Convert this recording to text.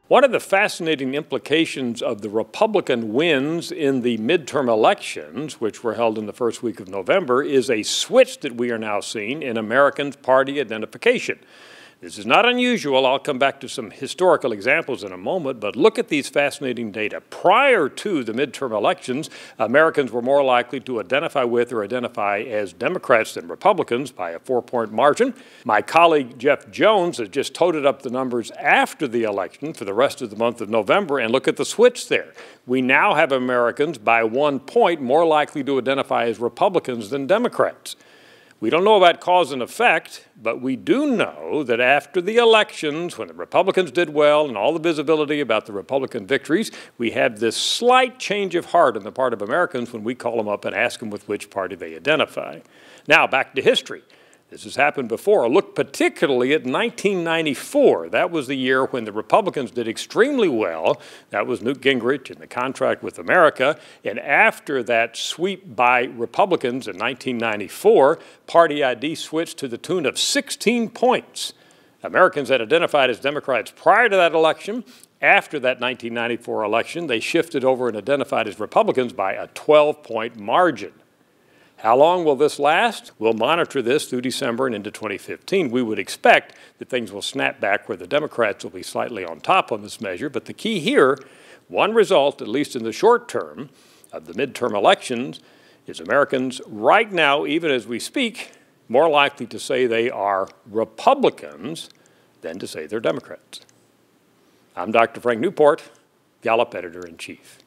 One of the fascinating implications of the Republican wins in the midterm elections, which were held in the first week of November, is a switch that we are now seeing in Americans' party identification. This is not unusual. I'll come back to some historical examples in a moment, but look at these fascinating data. Prior to the midterm elections, Americans were more likely to identify with or identify as Democrats than Republicans by a 4-point margin. My colleague Jeff Jones has just toted up the numbers after the election for the rest of the month of November, and look at the switch there. We now have Americans by 1 point more likely to identify as Republicans than Democrats. We don't know about cause and effect, but we do know that after the elections, when the Republicans did well and all the visibility about the Republican victories, we have this slight change of heart on the part of Americans when we call them up and ask them with which party they identify. Now, back to history. This has happened before. Look particularly at 1994. That was the year when the Republicans did extremely well. That was Newt Gingrich and the contract with America. And after that sweep by Republicans in 1994, party ID switched to the tune of 16 points. Americans had identified as Democrats prior to that election. After that 1994 election, they shifted over and identified as Republicans by a 12-point margin. How long will this last? We'll monitor this through December and into 2015. We would expect that things will snap back where the Democrats will be slightly on top on this measure. But the key here, one result, at least in the short term, of the midterm elections is Americans right now, even as we speak, more likely to say they are Republicans than to say they're Democrats. I'm Dr. Frank Newport, Gallup Editor-in-Chief.